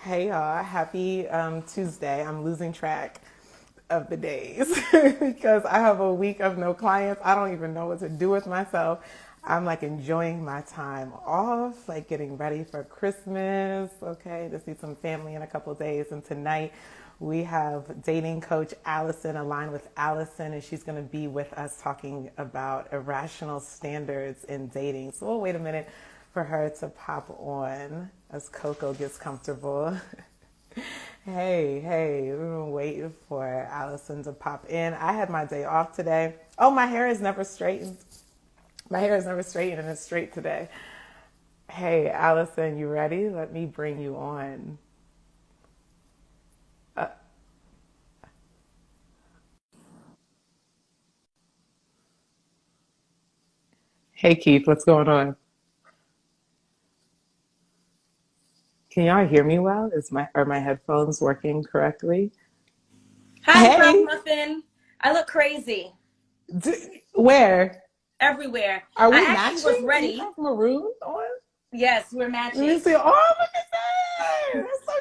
Hey y'all, happy Tuesday. I'm losing track of the days because I have a week of no clients. I don't even know what to do with myself. I'm like enjoying my time off, like getting ready for Christmas, okay, to see some family in a couple of days. And tonight we have dating coach Alison, aligned with Alison, and she's going to be with us talking about irrational standards in dating. So we'll wait a minute for her to pop on as Coco gets comfortable. Hey, we've been waiting for Allison to pop in. I had my day off today. Oh, my hair is never straightened. My hair is never straightened and it's straight today. Hey, Allison, you ready? Let me bring you on. Hey, Keith, what's going on? Can y'all hear me well? Are my headphones working correctly? Hi, Brown Hey, Muffin. I look crazy where? everywhere. Are I we actually was matching? Do you ready. have maroon on? Yes, we're Let me matching. see. Oh, look at that. That's so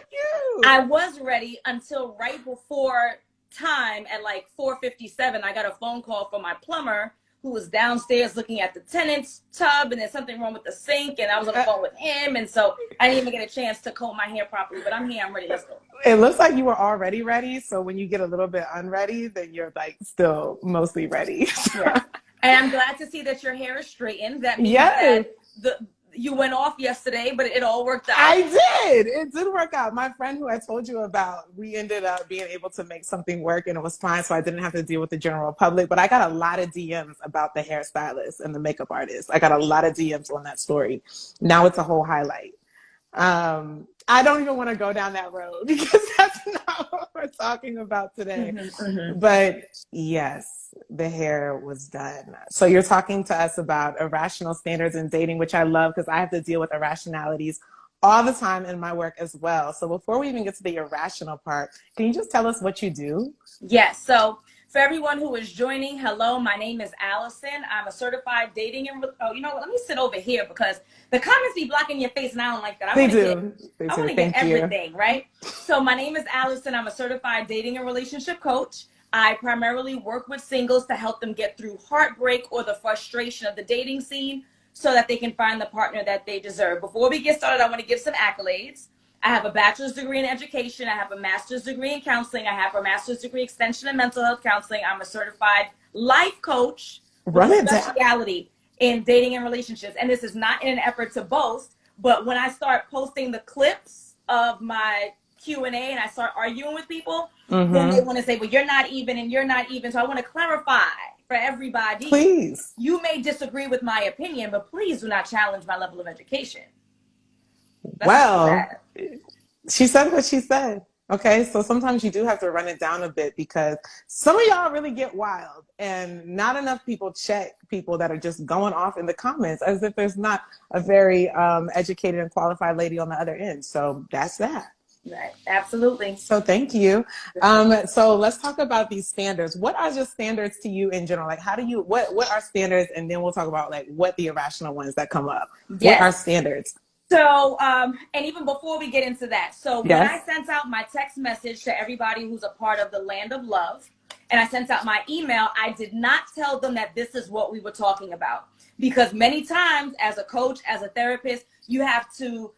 I cute. was ready until right before time at like 4:57. I got a phone call from my plumber who was downstairs looking at the tenant's tub and there's something wrong with the sink and I was on the Uh, phone with him and so I didn't even get a chance to comb my hair properly, but I'm here, I'm ready, let's go. it looks like you were already ready. So when you get a little bit unready, then you're like still mostly ready. Yes. And I'm glad to see that your hair is straightened. That means Yes, that the you went off yesterday, but it all worked I out. did. It did work out. My friend who I told you about, we ended up being able to make something work and it was fine. So I didn't have to deal with the general public. But I got a lot of DMs about the hairstylist and the makeup artist. I got a lot of DMs on that story. Now it's a whole highlight. I don't even want to go down that road because that's not what we're talking about today. Mm-hmm, mm-hmm. But yes, the hair was done. So you're talking to us about irrational standards in dating, which I love because I have to deal with irrationalities all the time in my work as well. So before we even get to the irrational part, can you just tell us what you do? Yes. So for everyone who is joining, hello, my name is Allison. I'm a certified dating and oh, you know what? Let me sit over here because the comments be blocking your face, and I don't like that. They do. They I do. want to get Thank you. everything right. So my name is Allison. I'm a certified dating and relationship coach. I primarily work with singles to help them get through heartbreak or the frustration of the dating scene so that they can find the partner that they deserve. Before we get started, I want to give some accolades. I have a bachelor's degree in education. I have a master's degree in counseling. I have a master's degree extension in mental health counseling. I'm a certified life coach with a Run it down. specialty in dating and relationships. And this is not in an effort to boast, but when I start posting the clips of my Q&A and I start arguing with people, then they Mm-hmm. want to say, well, you're not even and you're not even. So I want to clarify for everybody. Please. You may disagree with my opinion, but please do not challenge my level of education. That's what she Well, said. she said what she said. Okay, so sometimes you do have to run it down a bit because some of y'all really get wild, and not enough people check people that are just going off in the comments as if there's not a very educated and qualified lady on the other end. So that's that. Right. Absolutely. So thank you. So let's talk about these standards. What are just standards to you in general? Like, how do you what are standards, and then we'll talk about like what the irrational ones that come up. What are Yes. standards? So, and even before we get into that, so when I Yes. sent out my text message to everybody who's a part of the Land of Love, and I sent out my email, I did not tell them that this is what we were talking about. Because many times, as a coach, as a therapist, you have to,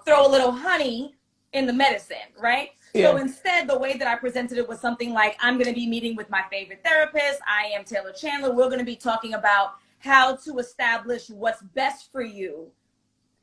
throw a little honey in the medicine, right? So Yeah. instead, the way that I presented it was something like, I'm going to be meeting with my favorite therapist. I am Taylor Chandler. We're going to be talking about how to establish what's best for you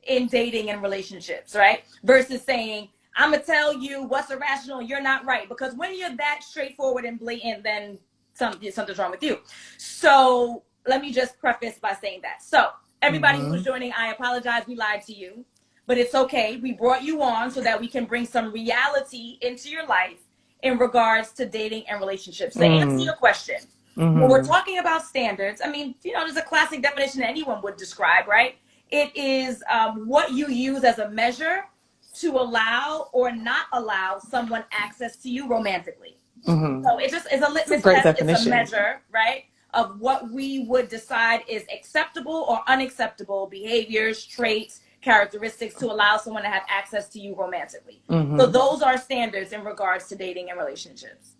in dating and relationships, right? Versus saying, I'm gonna tell you what's irrational and you're not right. Because when you're that straightforward and blatant, then something's wrong with you. So let me just preface by saying that. So everybody who is Mm-hmm. joining, I apologize, we lied to you. But it's okay. We brought you on so that we can bring some reality into your life in regards to dating and relationships. To answer Mm-hmm. your question, when we're Mm-hmm. talking about standards, I mean, there's a classic definition that anyone would describe, right? It is what you use as a measure to allow or not allow someone access to you romantically. Mm-hmm. So it just is a It's a litmus great test. It's a definition. measure, right, of what we would decide is acceptable or unacceptable behaviors, traits, characteristics to allow someone to have access to you romantically. Mm-hmm. So those are standards in regards to dating and relationships.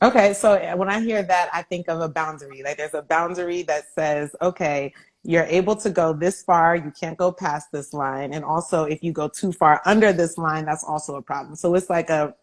Okay, so when I hear that, I think of a boundary. Like there's a boundary that says, okay, you're able to go this far, you can't go past this line. And also if you go too far under this line, that's also a problem. So it's like a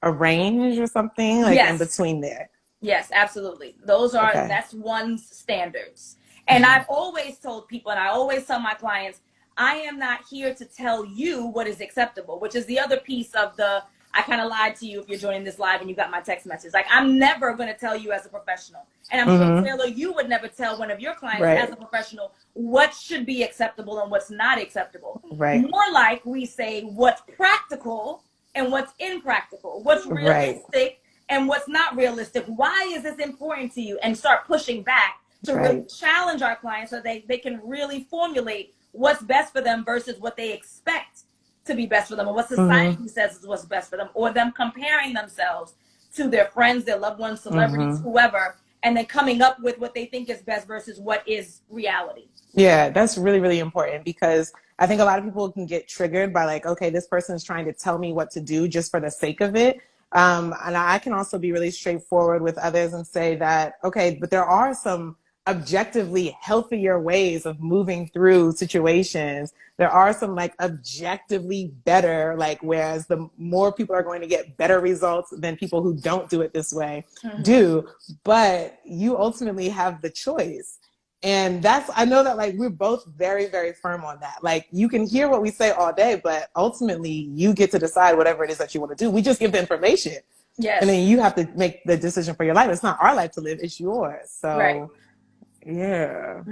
range or something like in between there. Yes, absolutely. Those are, that's one's standards. And I've always told people, and I always tell my clients, I am not here to tell you what is acceptable, which is the other piece of the, I kind of lied to you if you're joining this live and you got my text message. Like, I'm never going to tell you as a professional. And I'm sure, Taylor, you would never tell one of your clients as a professional what should be acceptable and what's not acceptable. More like we say what's practical and what's impractical, what's realistic and what's not realistic. Why is this important to you? And start pushing back to really challenge our clients so they can really formulate what's best for them versus what they expect to be best for them, or what society says is what's best for them, or them comparing themselves to their friends, their loved ones, celebrities, whoever, and then coming up with what they think is best versus what is reality. Yeah, that's really, really important, because I think a lot of people can get triggered by like, okay, this person is trying to tell me what to do just for the sake of it. And I can also be really straightforward with others and say that, okay, but there are some objectively healthier ways of moving through situations. There are some like objectively better, like, whereas the more people are going to get better results than people who don't do it this way do, but you ultimately have the choice. And that's, I know that like we're both very, very firm on that. Like you can hear what we say all day, but ultimately you get to decide whatever it is that you want to do. We just give the information. And then you have to make the decision for your life. It's not our life to live, it's yours. So yeah.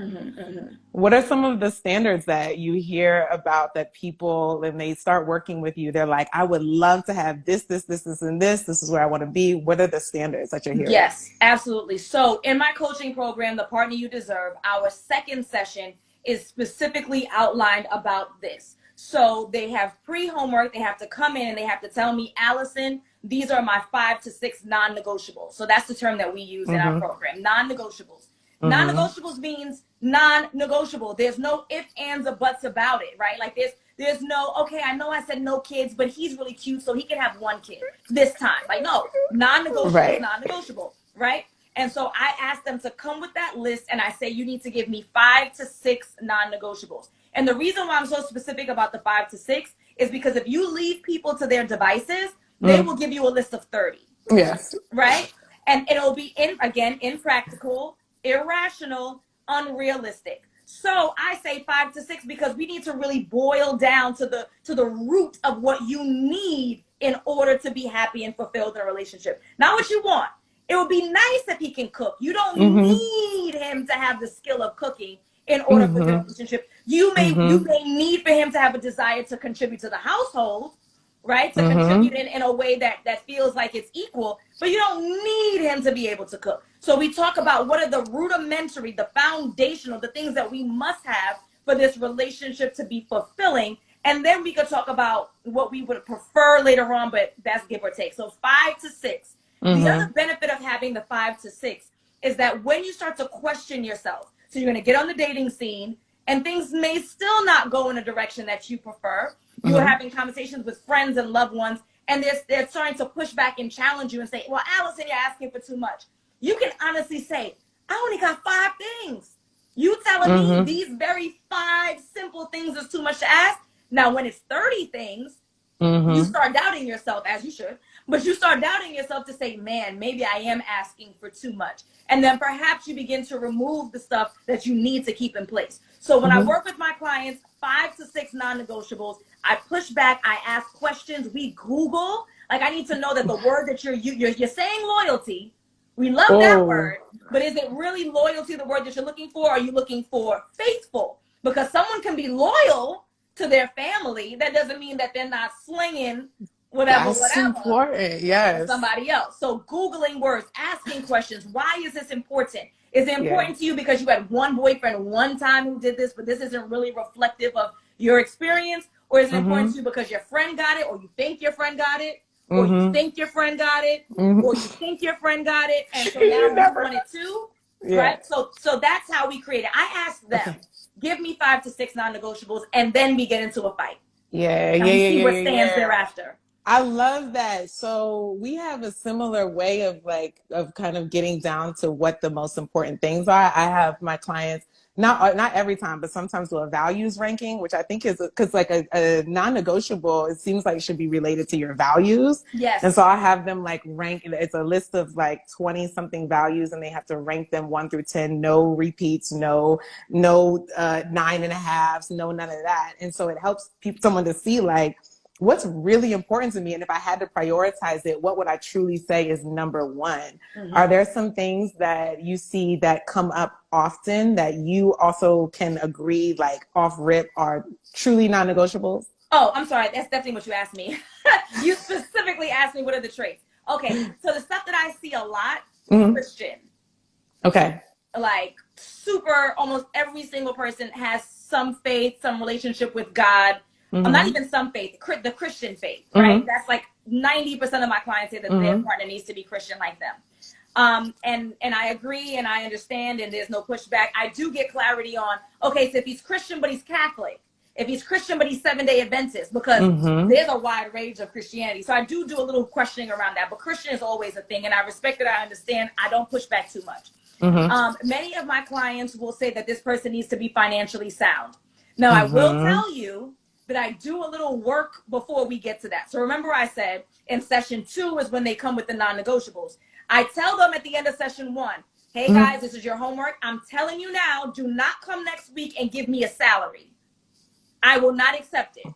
What are some of the standards that you hear about that people, when they start working with you, they're like, I would love to have this, this, this, this, and this. This is where I want to be. What are the standards that you're hearing? Yes, absolutely. So in my coaching program, The Partner You Deserve, our second session is specifically outlined about this. So they have pre-homework. They have to come in and they have to tell me, Alison, these are my 5 to 6 non-negotiables. So that's the term that we use in our program, non-negotiables. Non-negotiables means non-negotiable. There's no ifs, ands, or buts about it, right? Like there's no, okay, I know I said no kids, but he's really cute, so he can have 1 kid this time. Like, no, non-negotiable is non-negotiable, right? And so I ask them to come with that list, and I say, you need to give me 5 to 6 non-negotiables. And the reason why I'm so specific about the 5 to 6 is because if you leave people to their devices, they will give you a list of 30. Yes. Right? And it'll be, impractical, irrational, unrealistic. So I say 5 to 6 because we need to really boil down to the root of what you need in order to be happy and fulfilled in a relationship. Not what you want. It would be nice if he can cook. You don't need him to have the skill of cooking in order for the relationship. You may need for him to have a desire to contribute to the household, right? To contribute in a way that feels like it's equal, but you don't need him to be able to cook. So we talk about what are the rudimentary, the foundational, the things that we must have for this relationship to be fulfilling. And then we could talk about what we would prefer later on, but that's give or take. So 5 to 6. The other benefit of having the 5 to 6 is that when you start to question yourself, so you're going to get on the dating scene and things may still not go in a direction that you prefer. You're having conversations with friends and loved ones, and they're starting to push back and challenge you and say, well, Alison, you're asking for too much. You can honestly say, I only got 5 things. You telling me these very 5 simple things is too much to ask? Now, when it's 30 things, you start doubting yourself, as you should, but you start doubting yourself to say, man, maybe I am asking for too much. And then perhaps you begin to remove the stuff that you need to keep in place. So when I work with my clients, 5 to 6 non-negotiables, I push back, I ask questions, we Google. Like, I need to know that the word that you're saying loyalty, we love that word, but is it really loyalty, the word that you're looking for? Or are you looking for faithful? Because someone can be loyal to their family. That doesn't mean that they're not slinging whatever. That's important, yes. Somebody else. So Googling words, asking questions. Why is this important? Is it important to you because you had one boyfriend one time who did this, but this isn't really reflective of your experience? Or is it important to you because your friend got it, or you think your friend got it, or you think your friend got it, or you think your friend got it, and so now you want it too? Yeah. right? So that's how we create it. I asked them, give me 5 to 6 non-negotiables, and then we get into a fight. Yeah, And yeah, we yeah, see yeah, what yeah, stands yeah. thereafter. I love that. So we have a similar way of of kind of getting down to what the most important things are. I have my clients not every time, but sometimes do a values ranking, which I think is because like a non-negotiable, it seems like it should be related to your values. Yes. And so I have them like rank. It's a list of like 20 something values, and they have to rank them 1 through 10. No repeats, no 9.5s, no none of that. And so it helps someone to see like, what's really important to me, and if I had to prioritize it, what would I truly say is number one? Mm-hmm. Are there some things that you see that come up often that you also can agree like off rip are truly non-negotiables? Oh, I'm sorry. That's definitely what you asked me. You specifically asked me what are the traits. Okay, so the stuff that I see a lot, Christian. Okay. Like super, almost every single person has some faith, some relationship with God. Not even some faith, the Christian faith, right? That's like 90% of my clients say that their partner needs to be Christian like them. And I agree and I understand, and there's no pushback. I do get clarity on, okay, so if he's Christian but he's Catholic, if he's Christian but he's 7-day Adventist, because there's a wide range of Christianity. So I do a little questioning around that, but Christian is always a thing, and I respect it, I understand. I don't push back too much. Many of my clients will say that this person needs to be financially sound. Now, I will tell you that I do a little work before we get to that. So remember I said in session 2 is when they come with the non-negotiables. I tell them at the end of session 1, hey guys, this is your homework. I'm telling you now, do not come next week and give me a salary. I will not accept it.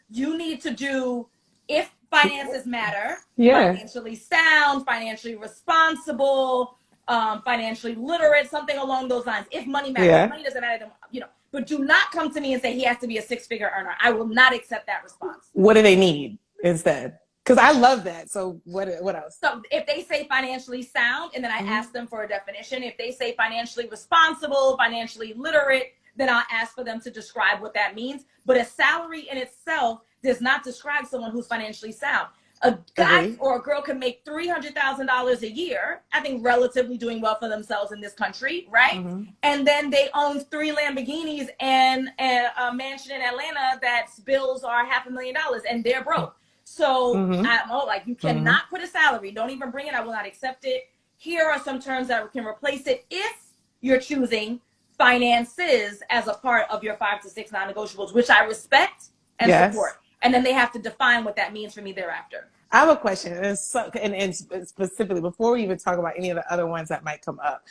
You need to do, if finances matter, financially sound, financially responsible, financially literate, something along those lines. If money matters, if money doesn't matter, then, you know, but do not come to me and say he has to be a 6-figure earner. I will not accept that response. What do they need instead? Because I love that. So what else? So if they say financially sound, and then I ask them for a definition. If they say financially responsible, financially literate, then I'll ask for them to describe what that means. But a salary in itself does not describe someone who's financially sound. A guy or a girl can make $300,000 a year, I think relatively doing well for themselves in this country, right? And then they own 3 Lamborghinis and a mansion in Atlanta that's bills are $500,000 and they're broke. So I'm like, you cannot put a salary. Don't even bring it. I will not accept it. Here are some terms that can replace it if you're choosing finances as a part of your 5 to 6 non-negotiables, which I respect and support. And then they have to define what that means for me thereafter. I have a question, and specifically, before we even talk about any of the other ones that might come up,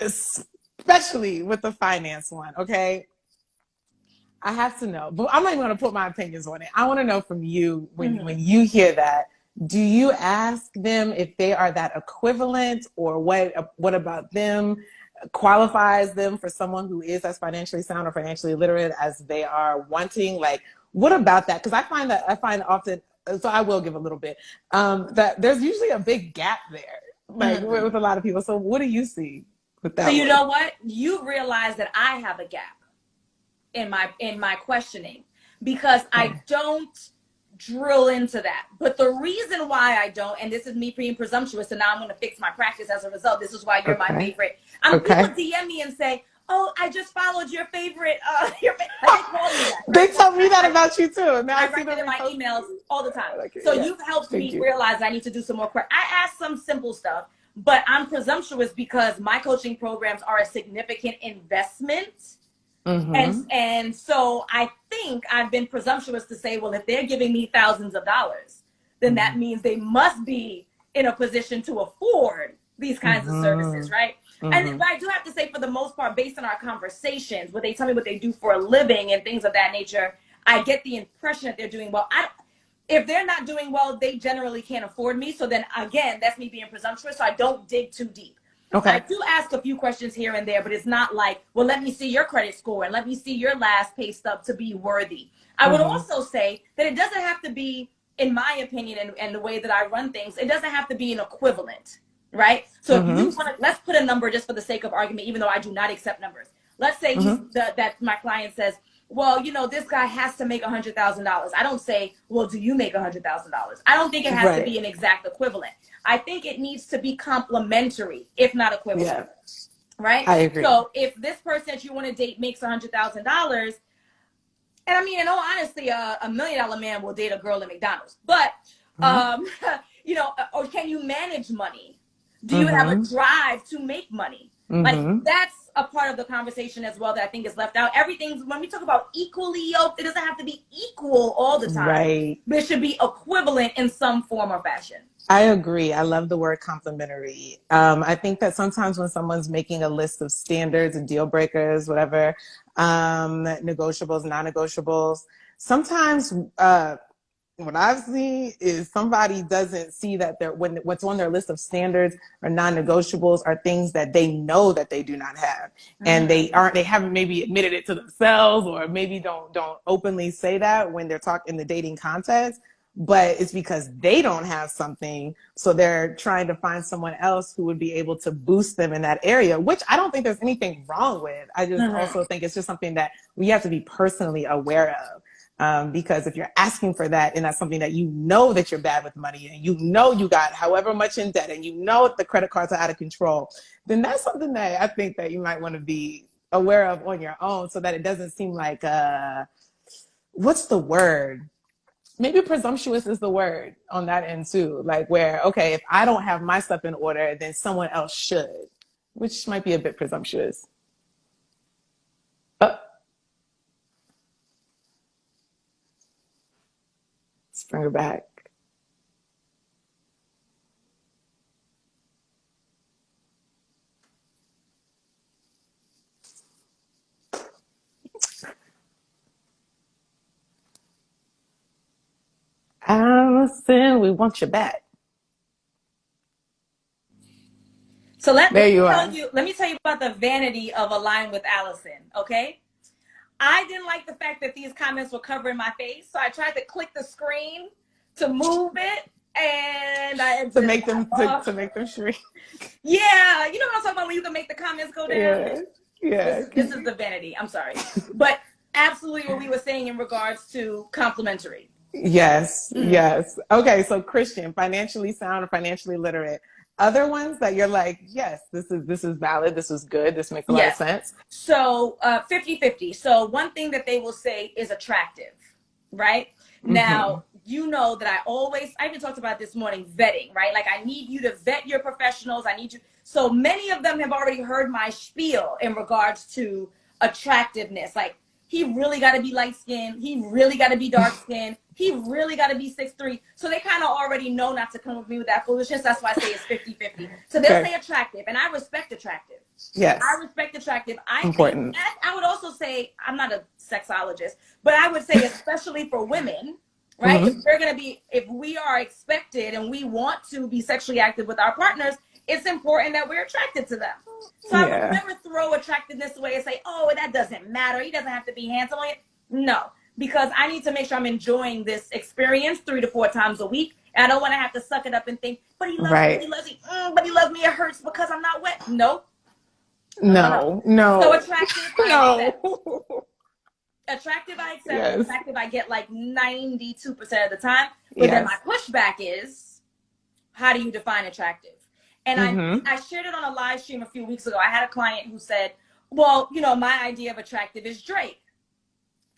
especially with the finance one, okay? I have to know, but I'm not even going to put my opinions on it. I want to know from you, when you hear that, do you ask them if they are that equivalent, or what about them qualifies them for someone who is as financially sound or financially literate as they are wanting? Like, what about that? Because I find often, so I will give a little bit, that there's usually a big gap there, like with a lot of people. So what do you see with that? So you know what? You realize that I have a gap in my questioning, because I don't drill into that. But the reason why I don't, and this is me being presumptuous, and now I'm going to fix my practice as a result. This is why you're my favorite. People DM me and say, oh, I just followed your favorite. They call me that. They tell me that about you too. Now I write it in my emails all the time. So you've helped me realize I need to do some more. I ask some simple stuff, but I'm presumptuous because my coaching programs are a significant investment. And so I think I've been presumptuous to say, well, if they're giving me thousands of dollars, then that means they must be in a position to afford these kinds of services, right? And but I do have to say, for the most part, based on our conversations, where they tell me what they do for a living and things of that nature, I get the impression that they're doing well. If they're not doing well, they generally can't afford me. So then again, that's me being presumptuous. So I don't dig too deep. I do ask a few questions here and there, but it's not like, well, let me see your credit score and let me see your last pay stub to be worthy. I would also say that it doesn't have to be, in my opinion, and the way that I run things, it doesn't have to be an equivalent, right? So if you want to, let's put a number just for the sake of argument, even though I do not accept numbers. Let's say that my client says, well, this guy has to make $100,000. I don't say, well, do you make $100,000? I don't think it has to be an exact equivalent. I think it needs to be complementary, if not equivalent. Yeah. Right? I agree. So if this person that you want to date makes $100,000, and I mean, in all honesty, a $1 million man will date a girl at McDonald's. But, or can you manage money? Do you have a drive to make money? Like, that's a part of the conversation as well that I think is left out. Everything's, when we talk about equally yoked, it doesn't have to be equal all the time. Right. But it should be equivalent in some form or fashion. I agree. I love the word complementary. I think that sometimes when someone's making a list of standards and deal breakers, whatever, negotiables, non-negotiables, sometimes what I've seen is somebody doesn't see that what's on their list of standards or non-negotiables are things that they know that they do not have. And they haven't maybe admitted it to themselves, or maybe don't openly say that when they're talking in the dating context. But it's because they don't have something, so they're trying to find someone else who would be able to boost them in that area, which I don't think there's anything wrong with. I just also think it's just something that we have to be personally aware of, because if you're asking for that and that's something that you know that you're bad with money and you know you got however much in debt and you know the credit cards are out of control, then that's something that I think that you might want to be aware of on your own, so that it doesn't seem like, what's the word? Maybe presumptuous is the word on that end too. Like where, okay, if I don't have my stuff in order, then someone else should, which might be a bit presumptuous. Let's bring her back. Alison, we want you back. So let me tell you about the vanity of Align with Alison, okay? I didn't like the fact that these comments were covering my face, so I tried to click the screen to move it, and to make them shrink. Yeah, you know what I'm talking about, when you can make the comments go down? Yeah. This is the vanity. I'm sorry. But absolutely what we were saying in regards to complementary. Yes. Okay, so Christian, financially sound or financially literate. Other ones that you're like, yes, this is valid, this is good, this makes a lot of sense. So 50-50. So one thing that they will say is attractive, right? Now, you know that I even talked about this morning, vetting, right? Like, I need you to vet your professionals. I need you. So many of them have already heard my spiel in regards to attractiveness. Like, he really got to be light skinned. He really got to be dark skinned. He really got to be 6'3". So they kind of already know not to come with me with that foolishness. That's why I say it's 50-50. So they'll say attractive, and I respect attractive. Yes. I respect attractive. Important. I would also say, I'm not a sexologist, but I would say especially for women, right? If we are expected and we want to be sexually active with our partners, it's important that we're attracted to them. So I would never throw attractiveness away and say, oh, that doesn't matter. He doesn't have to be handsome. No, because I need to make sure I'm enjoying this experience 3 to 4 times a week. And I don't want to have to suck it up and think, but he loves me, he loves me, but he loves me, it hurts because I'm not wet. Nope. No. So attractive, no. Attractive, I accept. Yes. Attractive, I get like 92% of the time. But then my pushback is, how do you define attractive? And I shared it on a live stream a few weeks ago. I had a client who said, well, my idea of attractive is Drake.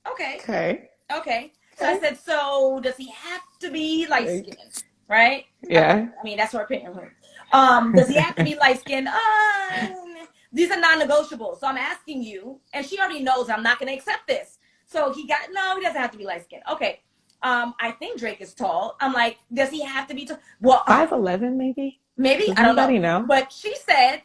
Okay. So I said, so does he have to be light skinned? Right? Yeah. I mean, that's her opinion. Does he have to be light skinned? These are non-negotiables. So I'm asking you, and she already knows I'm not going to accept this. So he doesn't have to be light skinned. Okay. I think Drake is tall. I'm like, does he have to be tall? Well, 5'11" maybe? Maybe. Does I don't know. But she said,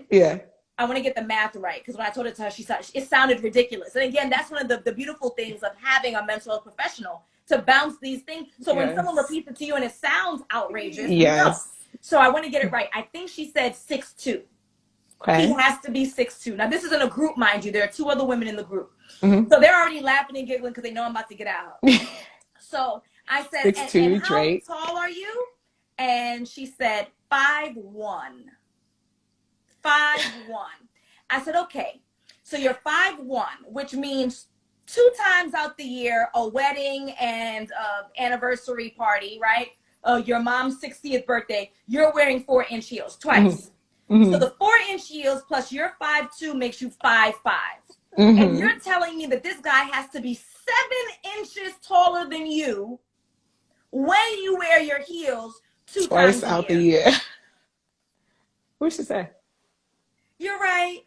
yeah, I want to get the math right, because when I told it to her, it sounded ridiculous. And again, that's one of the beautiful things of having a mental health professional, to bounce these things. So when someone repeats it to you and it sounds outrageous, no. So I want to get it right. I think she said 6'2". Okay. He has to be 6'2". Now, this is in a group, mind you. There are 2 other women in the group. So they're already laughing and giggling because they know I'm about to get out. So I said, 6'2", and how tall are you? And she said, 5'1". 5'1". I said, okay. So you're 5'1", which means 2 times out the year, a wedding and anniversary party, right? Your mom's 60th birthday, you're wearing 4-inch heels twice. Mm-hmm. So the 4-inch heels plus your 5'2" makes you 5'5". Mm-hmm. And you're telling me that this guy has to be 7 inches taller than you when you wear your heels 2 twice times a out year. the year. What should say? You're right.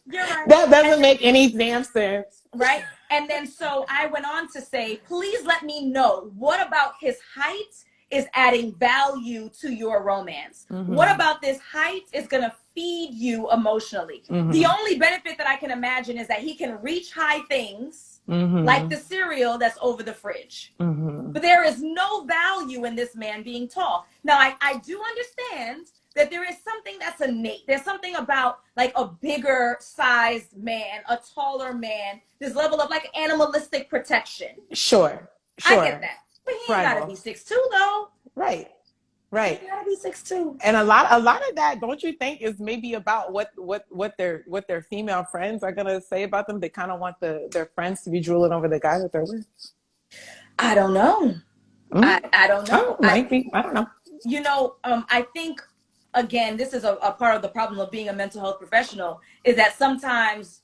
You're right. That doesn't make any damn sense. Right? And then so I went on to say, please let me know, what about his height is adding value to your romance? Mm-hmm. What about this height is going to feed you emotionally? Mm-hmm. The only benefit that I can imagine is that he can reach high things, mm-hmm. like the cereal that's over the fridge. Mm-hmm. But there is no value in this man being tall. Now, I do understand that there is something that's innate. There's something about like a bigger sized man, a taller man, this level of like animalistic protection. Sure. I get that. But he ain't gotta be 6'2" though. Right. He gotta be 6'2". And a lot of that, don't you think, is maybe about what their female friends are gonna say about them? They kind of want their friends to be drooling over the guy that they're with. I don't know. Mm-hmm. I don't know. Oh, might be. I don't know. You know, I think, again, this is a part of the problem of being a mental health professional, is that sometimes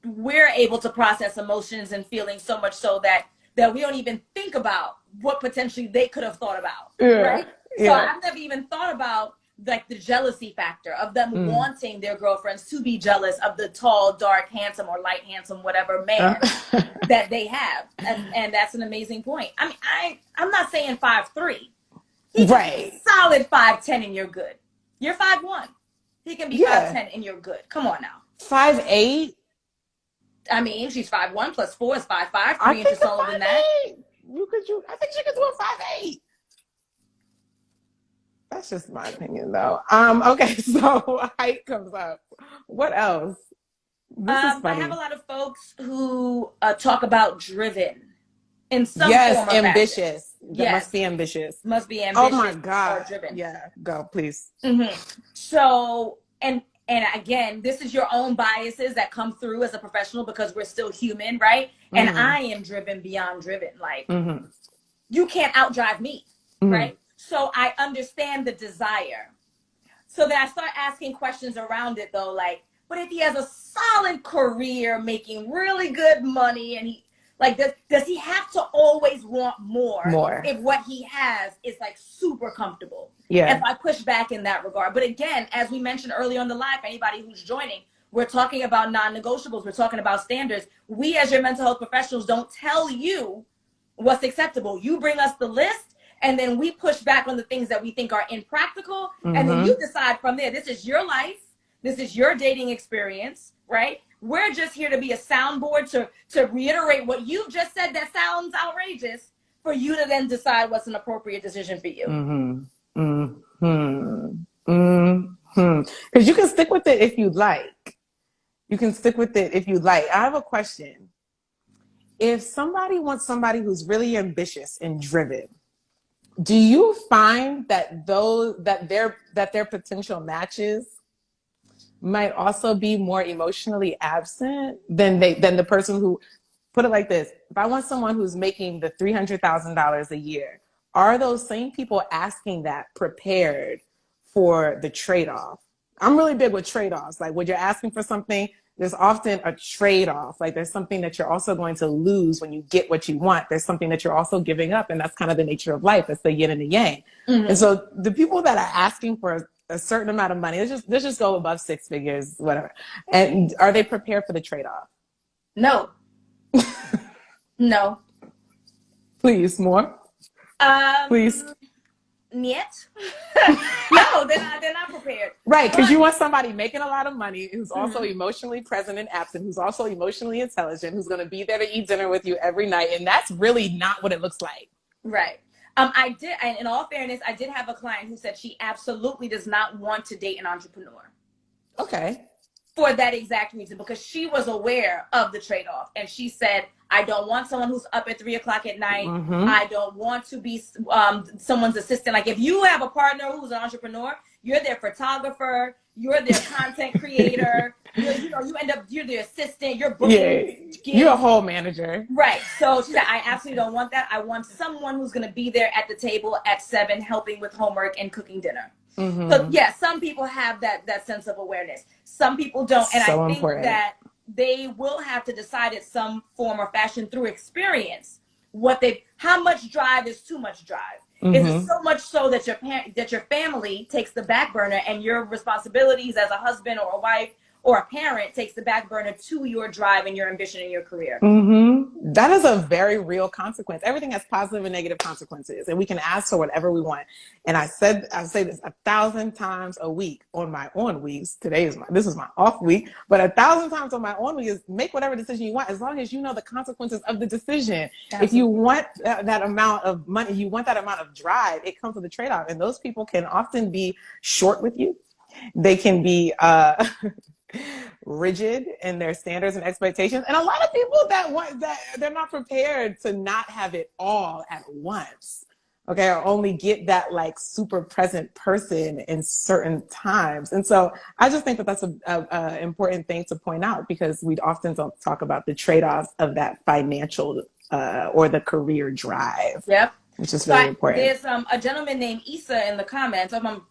we're able to process emotions and feelings so much so that we don't even think about what potentially they could have thought about. Yeah. Right? Yeah. So I've never even thought about like the jealousy factor of them wanting their girlfriends to be jealous of the tall, dark, handsome, or light, handsome, whatever man that they have. And that's an amazing point. I mean, I'm not saying 5'3". He can be solid 5'10" and you're good. You're 5'1". He can be 5'10" and you're good. Come on now. 5'8". I mean, she's 5'1" plus 4 is 5'5", 3 inches taller than that. I think she could do a 5'8". That's just my opinion, though. Okay, so height comes up. What else? This is funny. I have a lot of folks who talk about driven in some yes, form or ambitious. Fashion. That must be ambitious. Must be ambitious. Oh my God. Or driven. Yeah, go please. Mm-hmm. So, and again, this is your own biases that come through as a professional because we're still human, right? Mm-hmm. And I am driven beyond driven. Like, you can't outdrive me, right? So I understand the desire. So then I start asking questions around it, though, like, but if he has a solid career making really good money and he, like, does he have to always want more if what he has is like super comfortable? Yeah. If I push back in that regard. But again, as we mentioned earlier on the live, anybody who's joining, we're talking about non-negotiables. We're talking about standards. We as your mental health professionals don't tell you what's acceptable. You bring us the list and then we push back on the things that we think are impractical. And then you decide from there, this is your life. This is your dating experience, right? We're just here to be a soundboard to reiterate what you've just said that sounds outrageous for you to then decide what's an appropriate decision for you. Because you can stick with it if you'd like. I have a question. If somebody wants somebody who's really ambitious and driven, do you find that their potential matches might also be more emotionally absent than the person who, put it like this, if I want someone who's making the $300,000 a year, are those same people asking that prepared for the trade-off? I'm really big with trade-offs. Like when you're asking for something, there's often a trade-off. Like there's something that you're also going to lose when you get what you want. There's something that you're also giving up, and that's kind of the nature of life. It's the yin and the yang. And so the people that are asking for a certain amount of money, let's just go above 6 figures, whatever. And are they prepared for the trade-off? No. No. Please, more. Please. Niet. No, they're not prepared. Right, because you want somebody making a lot of money who's also emotionally present and absent, who's also emotionally intelligent, who's going to be there to eat dinner with you every night, and that's really not what it looks like. Right. I did, and in all fairness, I did have a client who said she absolutely does not want to date an entrepreneur. Okay. For that exact reason, because she was aware of the trade-off, and she said, I don't want someone who's up at 3 o'clock at night. I don't want to be someone's assistant. Like if you have a partner who's an entrepreneur, you're their photographer, you're their content creator, You end up, you're the assistant, you're Yeah, booking gigs. you're a whole manager. Right. So she said, I absolutely don't want that. I want someone who's going to be there at the table at 7, helping with homework and cooking dinner. Mm-hmm. So yeah, some people have that sense of awareness. Some people don't. And So I think important. that they will have to decide in some form or fashion through experience how much drive is too much drive. Mm-hmm. Is it so much so that your family takes the back burner and your responsibilities as a husband or a wife or a parent takes the back burner to your drive and your ambition in your career? Mm-hmm. That is a very real consequence. Everything has positive and negative consequences, and we can ask for whatever we want. And I say this 1,000 times a week on my on weeks. This is my off week, but 1,000 times on my on week is make whatever decision you want, as long as you know the consequences of the decision. Absolutely. If you want that amount of money, you want that amount of drive, it comes with a trade-off. And those people can often be short with you. They can be rigid in their standards and expectations, and a lot of people that they're not prepared to not have it all at once, okay, or only get that like super present person in certain times. And so I just think that that's a important thing to point out, because we often don't talk about the trade-offs of that financial or the career drive. Yep. Which is very important. There's a gentleman named Issa in the comments. I'm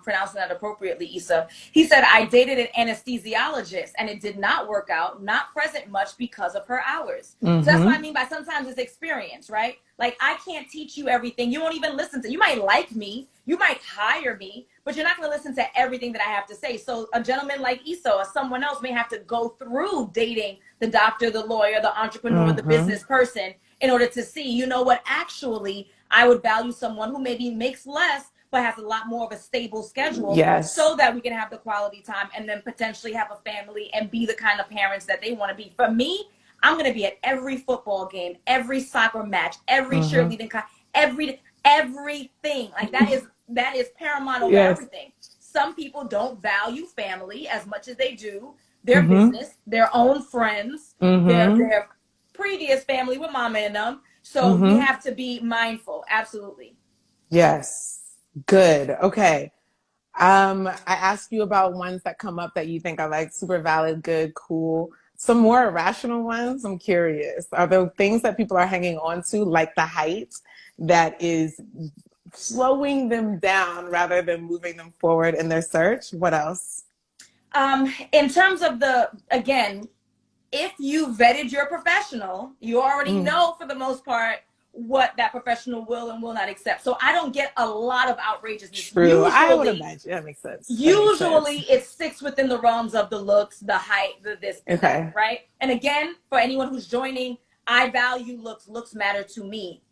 pronouncing that appropriately, Issa. He said, I dated an anesthesiologist and it did not work out, not present much because of her hours. Mm-hmm. So that's what I mean by sometimes it's experience, right? Like, I can't teach you everything. You won't even listen to. You might like me, you might hire me, but you're not going to listen to everything that I have to say. So a gentleman like Issa or someone else may have to go through dating the doctor, the lawyer, the entrepreneur, mm-hmm. the business person in order to see, you know what, actually, I would value someone who maybe makes less, but has a lot more of a stable schedule, yes. so that we can have the quality time and then potentially have a family and be the kind of parents that they want to be. For me, I'm going to be at every football game, every soccer match, every mm-hmm. cheerleading, everything. Like that is paramount over yes. everything. Some people don't value family as much as they do their mm-hmm. business, their own friends, mm-hmm. their previous family with mama and them. So mm-hmm. we have to be mindful. Absolutely. Yes. Good. Okay. I asked you about ones that come up that you think are like super valid, good, cool. Some more irrational ones. I'm curious. Are there things that people are hanging on to, like the height, that is slowing them down rather than moving them forward in their search? What else? In terms of again, if you vetted your professional, you already know for the most part what that professional will and will not accept. So I don't get a lot of outrageousness. True. Usually, I would imagine that makes sense. Usually it sticks within the realms of the looks, the height, the this, okay. that, right? And again, for anyone who's joining, I value looks. Looks matter to me,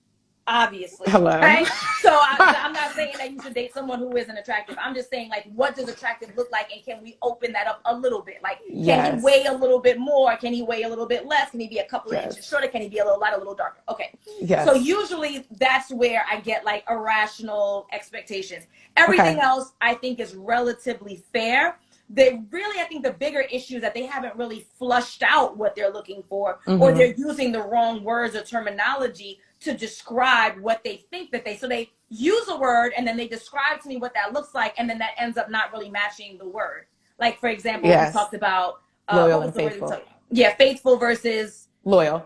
obviously. Hello. Right? So I'm not saying that you should date someone who isn't attractive. I'm just saying, like, what does attractive look like, and can we open that up a little bit? Like, can yes. he weigh a little bit more? Can he weigh a little bit less? Can he be a couple of inches shorter? Can he be a little lighter, a little darker? Okay. Yes. So usually that's where I get like irrational expectations. Everything else I think is relatively fair. I think the bigger issue is that they haven't really flushed out what they're looking for, or they're using the wrong words or terminology to describe what they think so they use a word and then they describe to me what that looks like, and then that ends up not really matching the word. Like, for example, yes. we talked about loyal and faithful. Yeah, faithful versus loyal,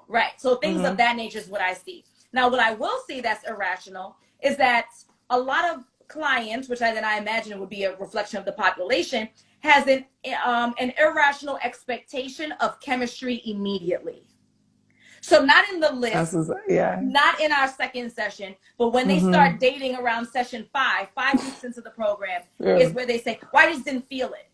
right? So things of that nature is what I see. Now, what I will see that's irrational is that a lot of clients, which I imagine would be a reflection of the population, has an irrational expectation of chemistry immediately. So not in the list, not in our second session, but when they start dating around session 5 weeks into the program, is where they say, well, I just didn't feel it.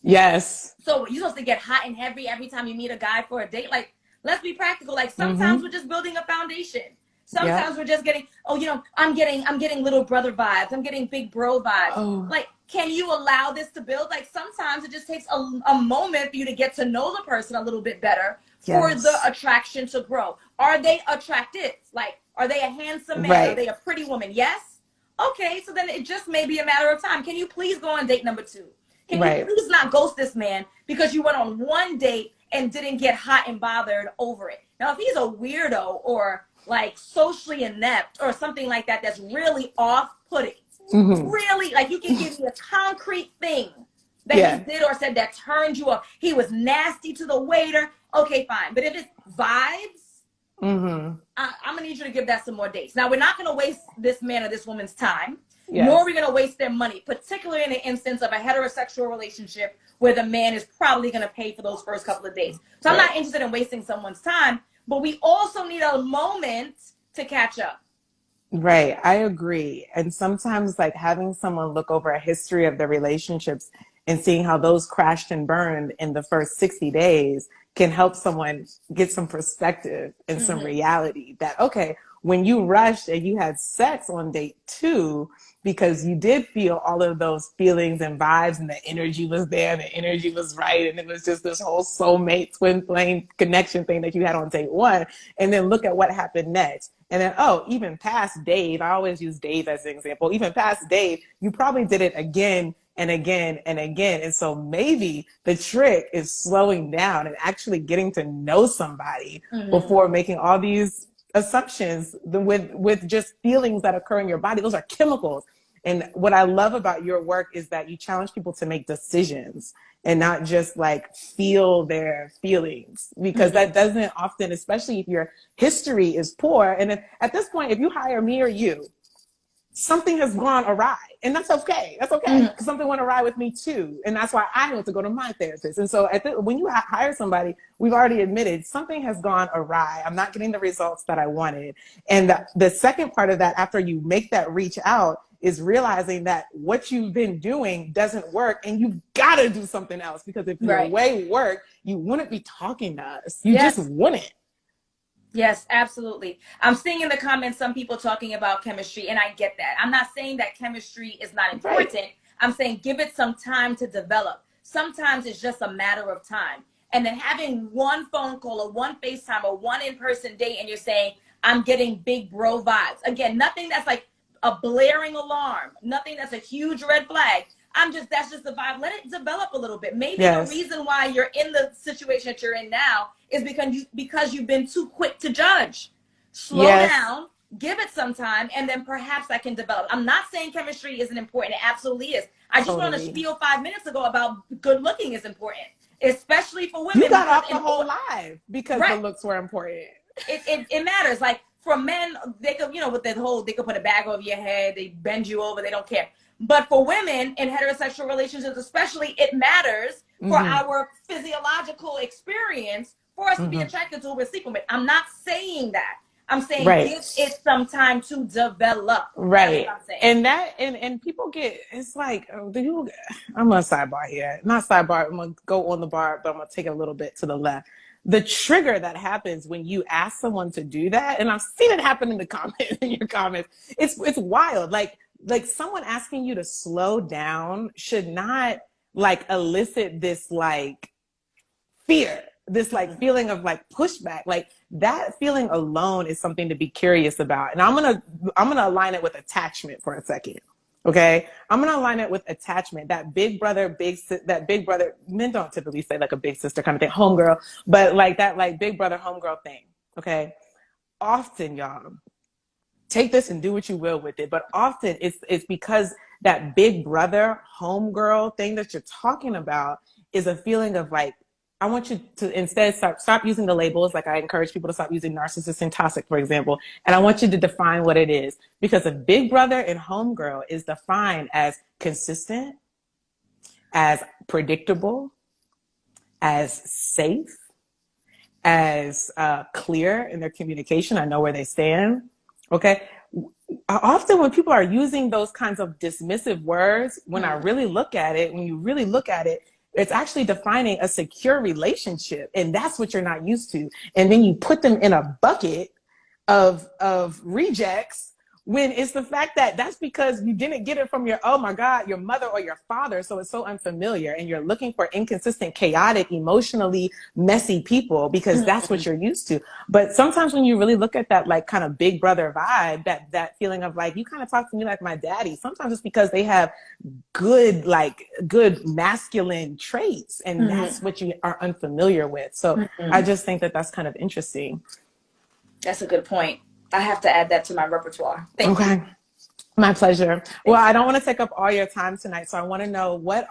Yes. So you're supposed to get hot and heavy every time you meet a guy for a date? Like, let's be practical. Like, sometimes we're just building a foundation. Sometimes we're just getting, I'm getting little brother vibes. I'm getting big bro vibes. Oh. Like, can you allow this to build? Like, sometimes it just takes a moment for you to get to know the person a little bit better. Yes. For the attraction to grow. Are they attractive? Like, are they a handsome man? Right. Are they a pretty woman? Yes. Okay, so then it just may be a matter of time. Can you please go on date number 2? Can you please not ghost this man because you went on one date and didn't get hot and bothered over it? Now, if he's a weirdo or like socially inept or something like that, that's really off-putting. Really, like, you can give me a concrete thing that Yeah. he did or said that turned you off. He was nasty to the waiter. Okay, fine. But if it's vibes, I'm gonna need you to give that some more dates. Now, we're not gonna waste this man or this woman's time, nor are we gonna waste their money, particularly in the instance of a heterosexual relationship where the man is probably gonna pay for those first couple of dates. So I'm not interested in wasting someone's time, but we also need a moment to catch up. Right. I agree. And sometimes like having someone look over a history of the relationships and seeing how those crashed and burned in the first 60 days can help someone get some perspective and some reality that, okay, when you rushed and you had sex on date 2, because you did feel all of those feelings and vibes and the energy was there, the energy was right. And it was just this whole soulmate twin flame connection thing that you had on date 1. And then look at what happened next. And then, oh, even past Dave, I always use Dave as an example. Even past Dave, you probably did it again and again and again. And so maybe the trick is slowing down and actually getting to know somebody before making all these assumptions with just feelings that occur in your body. Those are chemicals. And what I love about your work is that you challenge people to make decisions and not just like feel their feelings, because that doesn't often, especially if your history is poor. And then at this point, if you hire me or you, something has gone awry, and that's okay. That's okay. Because something went awry with me too. And that's why I went to go to my therapist. And so when you hire somebody, we've already admitted something has gone awry. I'm not getting the results that I wanted. And the second part of that, after you make that reach out, is realizing that what you've been doing doesn't work and you've got to do something else, because if your way worked, you wouldn't be talking to us. You just wouldn't. Yes, absolutely. I'm seeing in the comments some people talking about chemistry, and I get that. I'm not saying that chemistry is not important. I'm saying give it some time to develop. Sometimes it's just a matter of time. And then having one phone call or one FaceTime or one in-person date and you're saying, I'm getting big bro vibes. Again, nothing that's like a blaring alarm, nothing that's a huge red flag. That's just the vibe. Let it develop a little bit. Maybe the reason why you're in the situation that you're in now is because you've been too quick to judge. Slow down, give it some time, and then perhaps that can develop. I'm not saying chemistry isn't important. It absolutely is. I just want to spiel 5 minutes ago about good looking is important, especially for women. You got off the whole live because the looks were important. It matters. Like for men, they could, with the whole, they could put a bag over your head, they bend you over, they don't care. But for women in heterosexual relationships, especially, it matters for our physiological experience for us to be attracted to who we're sleeping with. I'm not saying that. I'm saying give it some time to develop. Right. And and people get, it's like, I'm going to sidebar here. Not sidebar, I'm going to go on the bar, but I'm going to take it a little bit to the left. The trigger that happens when you ask someone to do that, and I've seen it happen in the comments, in your comments, it's wild. Like someone asking you to slow down should not like elicit this like fear, this like feeling of like pushback. Like that feeling alone is something to be curious about. And I'm gonna align it with attachment for a second. Okay, I'm gonna align it with attachment. That big brother, men don't typically say like a big sister kind of thing, homegirl, but like that like big brother, homegirl thing. Okay, often, y'all, take this and do what you will with it, but often it's because that big brother, homegirl thing that you're talking about is a feeling of like, I want you to instead stop using the labels. Like I encourage people to stop using narcissist and toxic, for example. And I want you to define what it is, because a big brother and homegirl is defined as consistent, as predictable, as safe, as clear in their communication. I know where they stand. Okay. Often when people are using those kinds of dismissive words, when you really look at it, it's actually defining a secure relationship. And that's what you're not used to. And then you put them in a bucket of rejects, when it's the fact that that's because you didn't get it from your mother or your father. So it's so unfamiliar, and you're looking for inconsistent, chaotic, emotionally messy people because that's what you're used to. But sometimes when you really look at that, like kind of big brother vibe, that feeling of like, you kind of talk to me like my daddy. Sometimes it's because they have good masculine traits, and that's what you are unfamiliar with. So I just think that that's kind of interesting. That's a good point. I have to add that to my repertoire. Thank you. My pleasure. Well, I don't want to take up all your time tonight, so I want to know what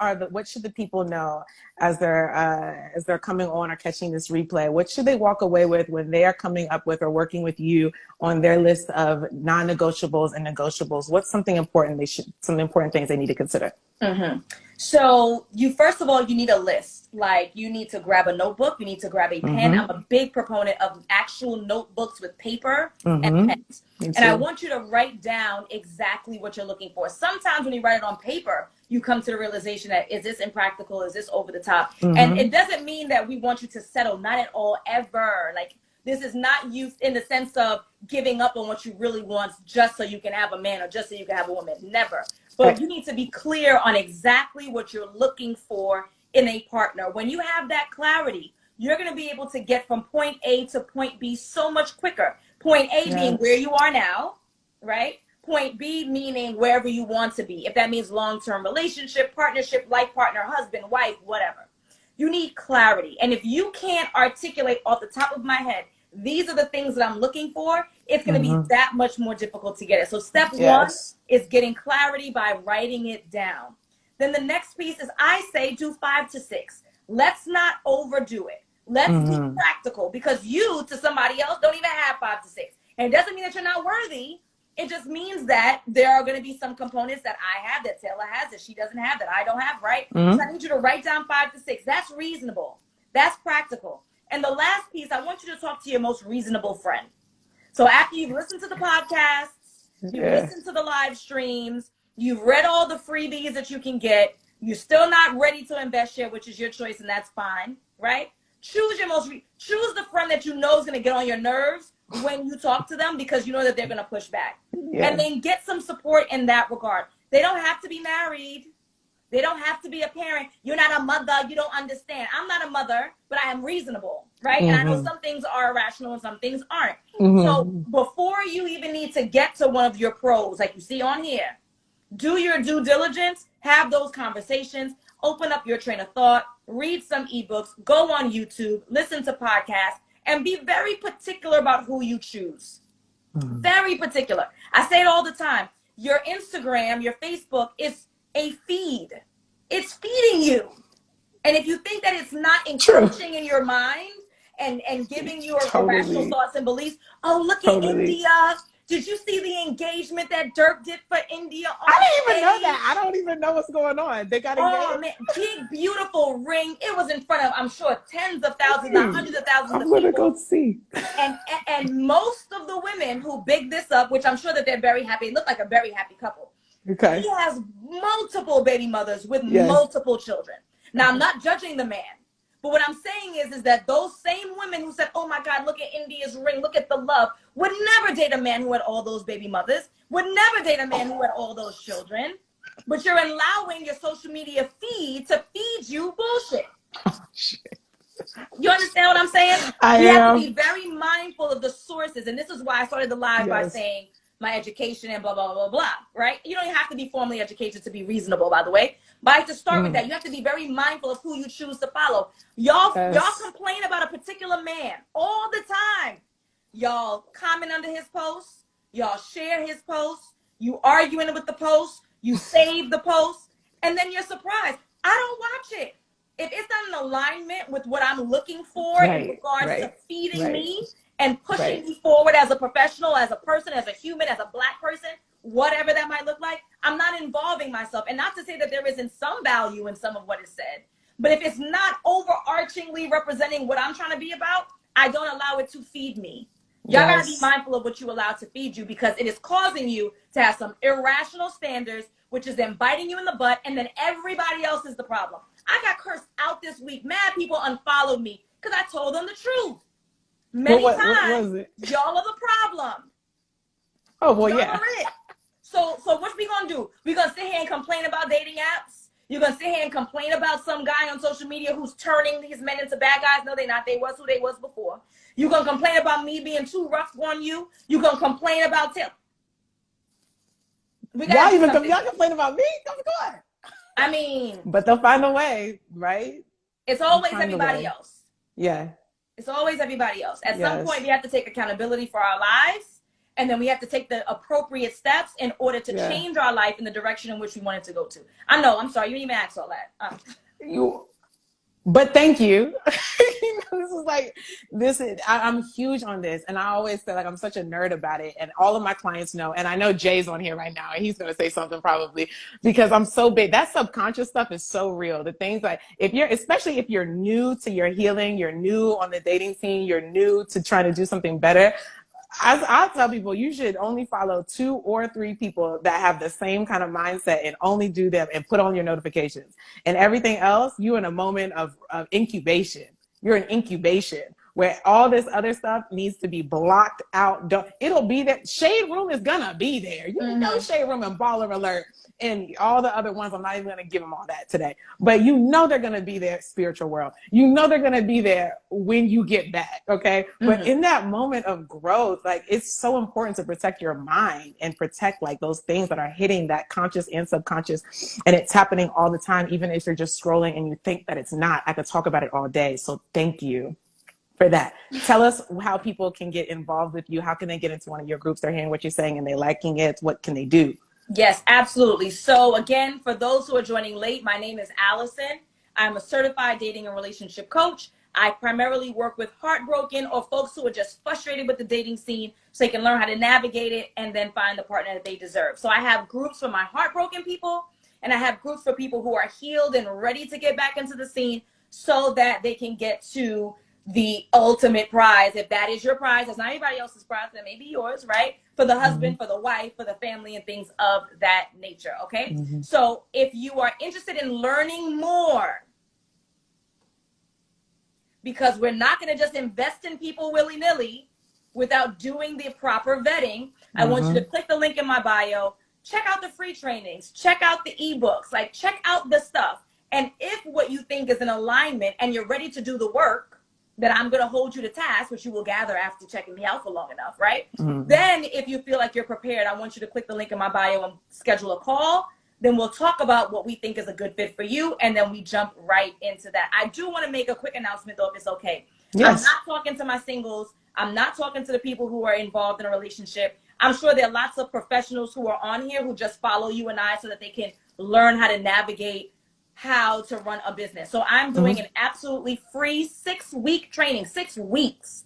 should the people know as they're coming on or catching this replay? What should they walk away with when they are coming up with or working with you on their list of non-negotiables and negotiables? What's something important some important things they need to consider? Mm-hmm. So first of all, you need a list. Like, you need to grab a notebook. You need to grab a pen. I'm a big proponent of actual notebooks with paper and pens. And I want you to write down exactly what you're looking for. Sometimes when you write it on paper, you come to the realization that, is this impractical? Is this over the top? And it doesn't mean that we want you to settle. Not at all, ever. Like, this is not used in the sense of giving up on what you really want just so you can have a man or just so you can have a woman. Never. But you need to be clear on exactly what you're looking for in a partner. When you have that clarity, you're going to be able to get from point A to point B so much quicker. Point A being where you are now, right? Point B meaning wherever you want to be. If that means long-term relationship, partnership, life partner, husband, wife, whatever. You need clarity. And if you can't articulate off the top of my head, these are the things that I'm looking for, it's going to be that much more difficult to get it. So step one is getting clarity by writing it down. Then the next piece is, I say, do 5 to 6. Let's not overdo it. Let's be practical, because you to somebody else don't even have 5 to 6. And it doesn't mean that you're not worthy. It just means that there are going to be some components that I have, that Taylor has, that she doesn't have, that I don't have, right? So I need you to write down 5 to 6. That's reasonable. That's practical. And the last piece, I want you to talk to your most reasonable friend. So after you've listened to the podcasts, you've listened to the live streams, you've read all the freebies that you can get, you're still not ready to invest yet, which is your choice, and that's fine, right? Choose the friend that you know is going to get on your nerves when you talk to them, because you know that they're going to push back. And then get some support in that regard. They don't have to be married. They don't have to be a parent. You're not a mother. You don't understand. I'm not a mother, but I am reasonable, right? And I know some things are irrational and some things aren't. So before you even need to get to one of your pros, like you see on here, do your due diligence, have those conversations, open up your train of thought, read some ebooks, go on YouTube, listen to podcasts, and be very particular about who you choose. Very particular. I say it all the time. Your Instagram, your Facebook is a feed. It's feeding you. And if you think that it's not encroaching in your mind and giving you irrational thoughts and beliefs, oh, look at India. Did you see the engagement that Dirk did for India on I didn't even know stage? that. I don't even know what's going on. They got engaged. Oh, man. Big, beautiful ring. It was in front of, I'm sure, tens of thousands, not hundreds of thousands of people. I'm going to go see. And most of the women who big this up, which I'm sure that they're very happy, look like a very happy couple. Okay. He has multiple baby mothers with multiple children. Now, I'm not judging the man, but what I'm saying is that those same women who said, oh my God, look at India's ring, look at the love, would never date a man who had all those baby mothers, would never date a man who had all those children, but you're allowing your social media feed to feed you bullshit. Oh, shit. You understand what I'm saying? I You am. have to be very mindful of the sources, and this is why I started the live by saying, my education and blah, blah, blah, blah, right? You don't have to be formally educated to be reasonable, by the way. But I have to start with that. You have to be very mindful of who you choose to follow. Y'all complain about a particular man all the time. Y'all comment under his posts. Y'all share his posts. You arguing with the post. You save the post. And then you're surprised. I don't watch it. If it's not in alignment with what I'm looking for in regards to feeding me, and pushing me forward as a professional, as a person, as a human, as a Black person, whatever that might look like, I'm not involving myself. And not to say that there isn't some value in some of what is said, but if it's not overarchingly representing what I'm trying to be about, I don't allow it to feed me. Y'all gotta be mindful of what you allow to feed you, because it is causing you to have some irrational standards, which is then biting you in the butt, and then everybody else is the problem. I got cursed out this week. Mad people unfollowed me because I told them the truth. Many times, what was it? Y'all are the problem. Oh, well, y'all are it. So what we gonna do? We gonna sit here and complain about dating apps? You're gonna sit here and complain about some guy on social media who's turning these men into bad guys? No, they're not. They was who they was before. You gonna complain about me being too rough on you? You gonna complain about Taylor? Y'all complain about me? Come on. I mean, but they'll find a way, right? It's always everybody else. Yeah. It's always everybody else. At some point, we have to take accountability for our lives And then we have to take the appropriate steps in order to Yeah. change our life in the direction in which we want it to go to. I know, I'm sorry, you didn't even ask all that. But thank you. This is like, I'm huge on this. And I always say, like, I'm such a nerd about it. And all of my clients know, and I know Jay's on here right now and he's going to say something probably because I'm so big. That subconscious stuff is so real. The things like, especially if you're new to your healing, you're new on the dating scene, you're new to trying to do something better. I'll tell people you should only follow 2 or 3 people that have the same kind of mindset and only do them and put on your notifications. And everything else, you're in a moment of incubation. You're in incubation where all this other stuff needs to be blocked out. It'll be there. Shade Room is gonna be there. You know Shade Room and Baller Alert and all the other ones. I'm not even gonna give them all that today. But you know they're gonna be there, spiritual world. You know they're gonna be there when you get back, okay? But in that moment of growth, like it's so important to protect your mind and protect like those things that are hitting that conscious and subconscious. And it's happening all the time, even if you're just scrolling and you think that it's not. I could talk about it all day. So thank you for that. Tell us how people can get involved with you. How can they get into one of your groups? They're hearing what you're saying and they're liking it. What can they do? Yes, absolutely. So again, for those who are joining late, my name is Alison. I'm a certified dating and relationship coach. I primarily work with heartbroken or folks who are just frustrated with the dating scene so they can learn how to navigate it and then find the partner that they deserve. So I have groups for my heartbroken people and I have groups for people who are healed and ready to get back into the scene so that they can get to the ultimate prize. If that is your prize, that's not anybody else's prize, that may be yours, right? For the husband, for the wife, for the family, and things of that nature, okay? So if you are interested in learning more, because we're not going to just invest in people willy-nilly without doing the proper vetting, I want you to click the link in my bio, check out the free trainings, check out the ebooks, like check out the stuff. And if what you think is in alignment and you're ready to do the work, that I'm going to hold you to task, which you will gather after checking me out for long enough, right? Then if you feel like you're prepared, I want you to click the link in my bio and schedule a call. Then we'll talk about what we think is a good fit for you. And then we jump right into that. I do want to make a quick announcement though, if it's okay. Yes. I'm not talking to my singles. I'm not talking to the people who are involved in a relationship. I'm sure there are lots of professionals who are on here who just follow you and I so that they can learn how to navigate how to run a business. So I'm doing an absolutely free 6-week training, 6 weeks,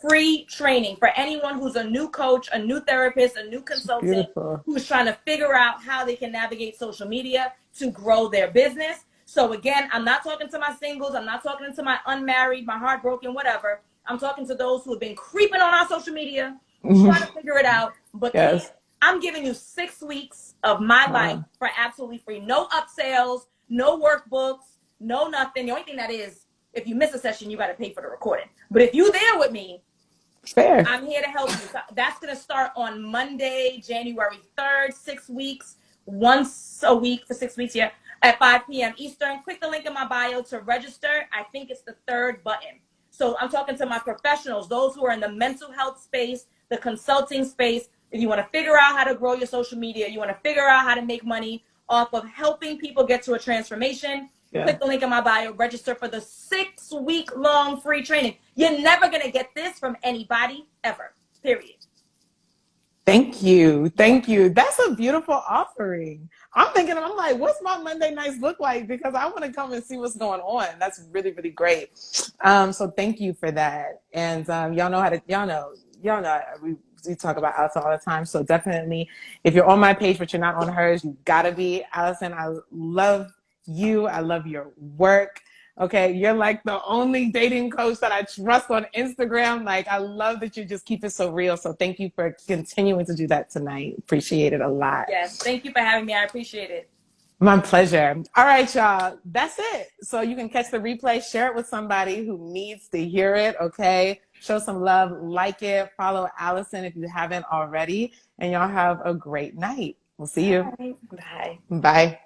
free training for anyone who's a new coach, a new therapist, a new consultant, who's trying to figure out how they can navigate social media to grow their business. So again, I'm not talking to my singles. I'm not talking to my unmarried, my heartbroken, whatever. I'm talking to those who have been creeping on our social media, trying to figure it out. But I'm giving you 6 weeks of my life for absolutely free. No upsells, no workbooks, no nothing. The only thing that is, if you miss a session, you got to pay for the recording. But if you're there with me, I'm here to help you. So that's going to start on Monday, January 3rd, 6 weeks, once a week for 6 weeks, at 5 p.m. Eastern. Click the link in my bio to register. I think it's the 3rd button. So I'm talking to my professionals, those who are in the mental health space, the consulting space. If you want to figure out how to grow your social media, you want to figure out how to make money off of helping people get to a transformation, click the link in my bio, register for the 6-week-long free training. You're never going to get this from anybody ever, period. Thank you. Thank you. That's a beautiful offering. I'm like, what's my Monday nights look like? Because I want to come and see what's going on. That's really, really great. So thank you for that. And y'all know, we talk about Alison all the time. So definitely, if you're on my page, but you're not on hers, you gotta be. Alison, I love you. I love your work. Okay, you're like the only dating coach that I trust on Instagram. Like, I love that you just keep it so real. So thank you for continuing to do that tonight. Appreciate it a lot. Yes, thank you for having me. I appreciate it. My pleasure. All right, y'all. That's it. So you can catch the replay, share it with somebody who needs to hear it, okay? Show some love, like it, follow Alison if you haven't already, and y'all have a great night. We'll see you. Bye. Bye.